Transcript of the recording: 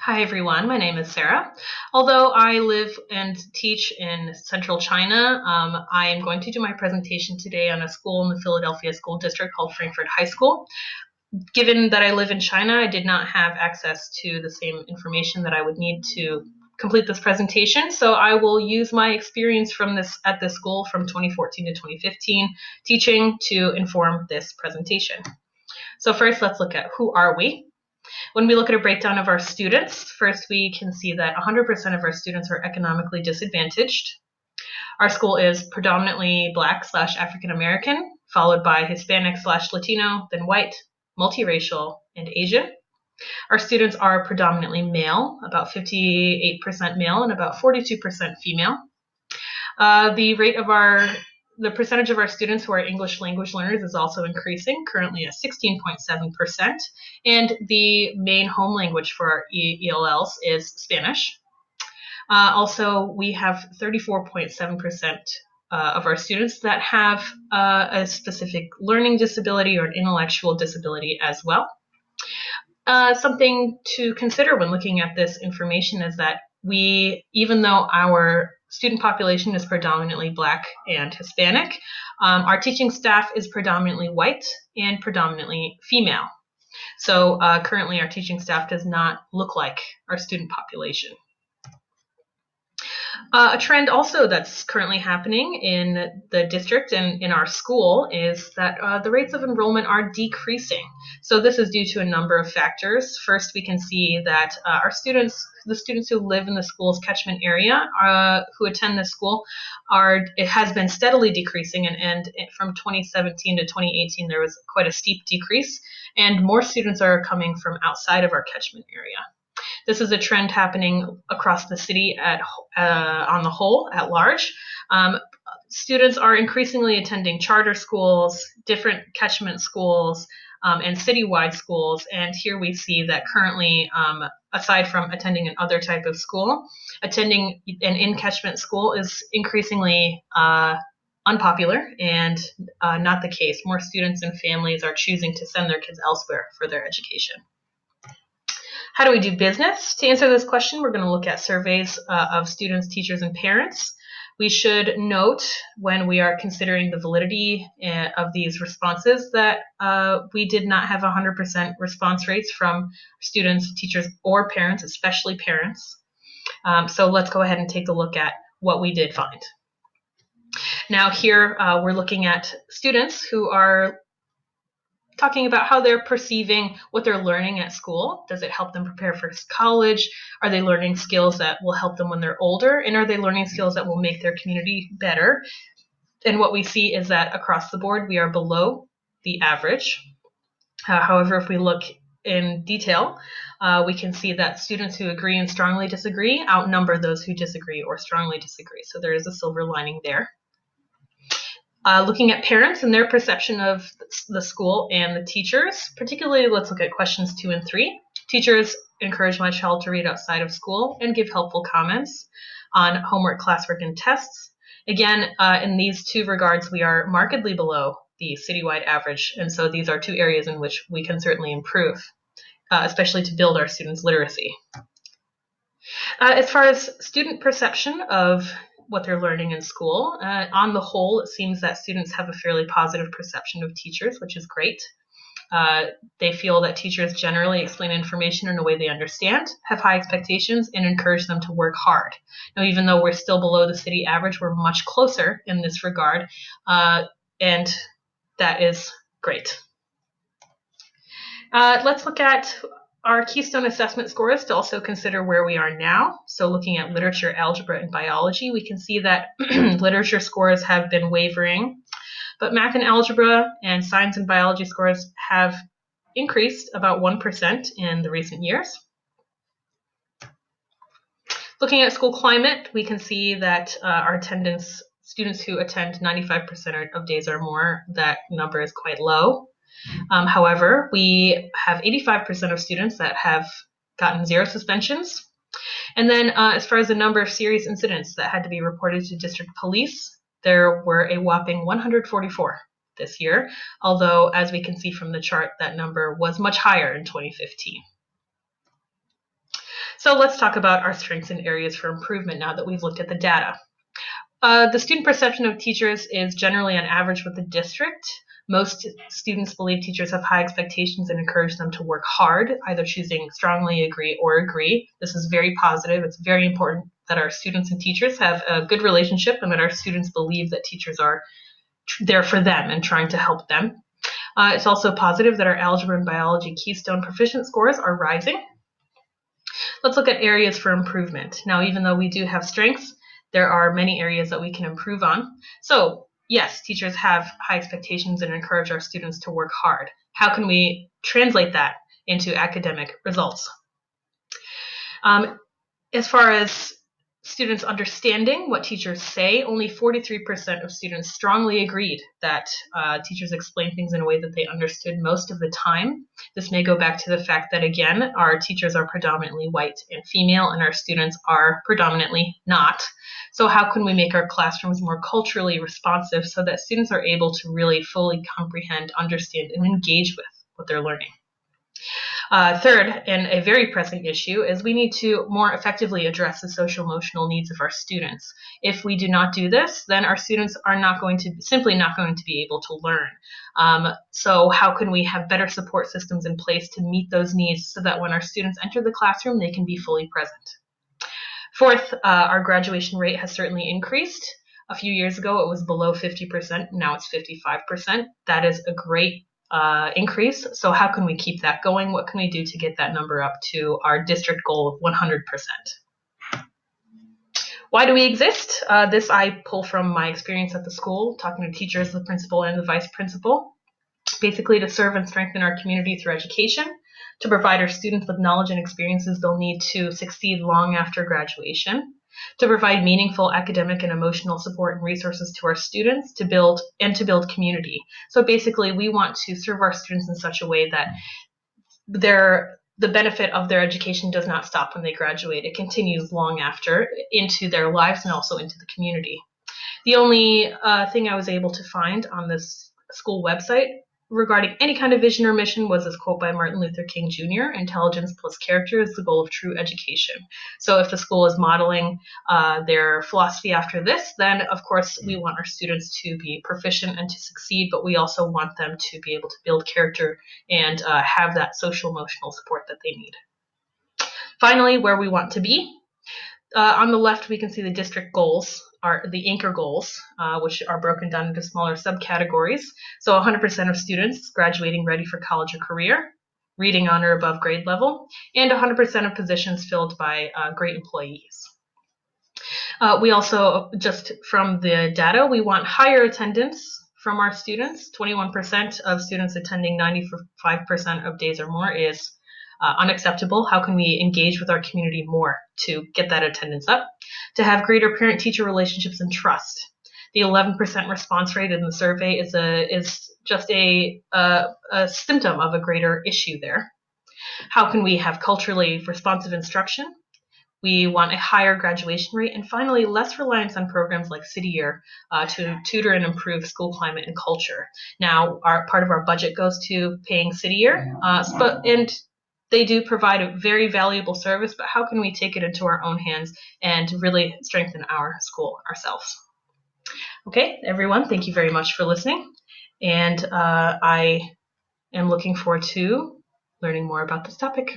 Hi everyone, my name is Sarah. Although I live and teach in central China, I am going to do my presentation today on a school in the Philadelphia School District called Frankfurt High School. Given that I live in China, I did not have access to the same information that I would need to complete this presentation, so I will use my experience at this school from 2014 to 2015 teaching to inform this presentation. So first, let's look at who are we. When we look at a breakdown of our students, first we can see that 100% of our students are economically disadvantaged. Our school is predominantly Black/African American, followed by Hispanic/Latino, then white, multiracial, and Asian. Our students are predominantly male, about 58% male and about 42% female. The percentage of our students who are English language learners is also increasing, currently at 16.7%, and the main home language for our ELLs is Spanish. Also, we have 34.7% of our students that have a specific learning disability or an intellectual disability as well. Something to consider when looking at this information is that even though our student population is predominantly Black and Hispanic, our teaching staff is predominantly white and predominantly female. So currently our teaching staff does not look like our student population. A trend also that's currently happening in the district and in our school is that the rates of enrollment are decreasing. So this is due to a number of factors. First, we can see that the students who live in the school's catchment area, who attend this school, it has been steadily decreasing, and from 2017 to 2018 there was quite a steep decrease, and more students are coming from outside of our catchment area. This is a trend happening across the city on the whole, at large. Students are increasingly attending charter schools, different catchment schools, and citywide schools. And here we see that currently, aside from attending another type of school, attending an in-catchment school is increasingly unpopular and not the case. More students and families are choosing to send their kids elsewhere for their education. How do we do business? To answer this question, we're going to look at surveys of students, teachers, and parents. We should note when we are considering the validity of these responses that we did not have 100% response rates from students, teachers, or parents, especially parents. So let's go ahead and take a look at what we did find. Now here we're looking at students who are talking about how they're perceiving what they're learning at school. Does it help them prepare for college? Are they learning skills that will help them when they're older? And are they learning skills that will make their community better? And what we see is that across the board, we are below the average. However, if we look in detail, we can see that students who agree and strongly disagree outnumber those who disagree or strongly disagree. So there is a silver lining there. Looking at parents and their perception of the school and the teachers, particularly let's look at questions 2 and 3. Teachers encourage my child to read outside of school and give helpful comments on homework, classwork, and tests. Again, in these two regards, we are markedly below the citywide average, and so these are two areas in which we can certainly improve, especially to build our students' literacy. As far as student perception of what they're learning in school, on the whole, it seems that students have a fairly positive perception of teachers, which is great. They feel that teachers generally explain information in a way they understand, have high expectations, and encourage them to work hard. Now, even though we're still below the city average, we're much closer in this regard, and that is great. Let's look at our Keystone Assessment scores to also consider where we are now. So looking at literature, algebra, and biology, we can see that literature scores have been wavering, but math and algebra and science and biology scores have increased about 1% in the recent years. Looking at school climate, we can see that our attendance, students who attend 95% of days or more, that number is quite low. However, we have 85% of students that have gotten 0 suspensions. And then as far as the number of serious incidents that had to be reported to district police, there were a whopping 144 this year, although as we can see from the chart, that number was much higher in 2015. So let's talk about our strengths and areas for improvement now that we've looked at the data. The student perception of teachers is generally on average with the district. Most students believe teachers have high expectations and encourage them to work hard, either choosing strongly agree or agree. This is very positive. It's very important that our students and teachers have a good relationship and that our students believe that teachers are there for them and trying to help them. It's also positive that our algebra and biology Keystone proficient scores are rising. Let's look at areas for improvement. Now, even though we do have strengths, there are many areas that we can improve on. So, yes, teachers have high expectations and encourage our students to work hard. How can we translate that into academic results? As far as students understanding what teachers say, only 43% of students strongly agreed that teachers explain things in a way that they understood most of the time. This may go back to the fact that, again, our teachers are predominantly white and female, and our students are predominantly not. So how can we make our classrooms more culturally responsive so that students are able to really fully comprehend, understand, and engage with what they're learning? Third, and a very pressing issue, is we need to more effectively address the social emotional needs of our students. If we do not do this, then our students are simply not going to be able to learn. So how can we have better support systems in place to meet those needs so that when our students enter the classroom, they can be fully present? Fourth, our graduation rate has certainly increased. A few years ago, it was below 50%. Now it's 55%. That is a great increase. So how can we keep that going? What can we do to get that number up to our district goal of 100%? Why do we exist? This I pull from my experience at the school, talking to teachers, the principal, and the vice principal. Basically, to serve and strengthen our community through education, to provide our students with knowledge and experiences they'll need to succeed long after graduation, to provide meaningful academic and emotional support and resources to our students, to build community. So basically, we want to serve our students in such a way that the benefit of their education does not stop when they graduate. It continues long after into their lives and also into the community. The only thing I was able to find on this school website regarding any kind of vision or mission was this quote by Martin Luther King Jr.: "Intelligence plus character is the goal of true education." So if the school is modeling their philosophy after this, then of course we want our students to be proficient and to succeed, but we also want them to be able to build character and have that social emotional support that they need. Finally, where we want to be. On the left, we can see the district goals, are the anchor goals, which are broken down into smaller subcategories. So 100% of students graduating ready for college or career, reading on or above grade level, and 100% of positions filled by great employees. We also, just from the data, we want higher attendance from our students. 21% of students attending 95% of days or more is unacceptable. How can we engage with our community more to get that attendance up? To have greater parent-teacher relationships and trust. The 11% response rate in the survey is just a symptom of a greater issue there. How can we have culturally responsive instruction? We want a higher graduation rate, and finally, less reliance on programs like City Year to tutor and improve school climate and culture. Now, part of our budget goes to paying City Year, and they do provide a very valuable service, but how can we take it into our own hands and really strengthen our school ourselves? Okay, everyone, thank you very much for listening, and I am looking forward to learning more about this topic.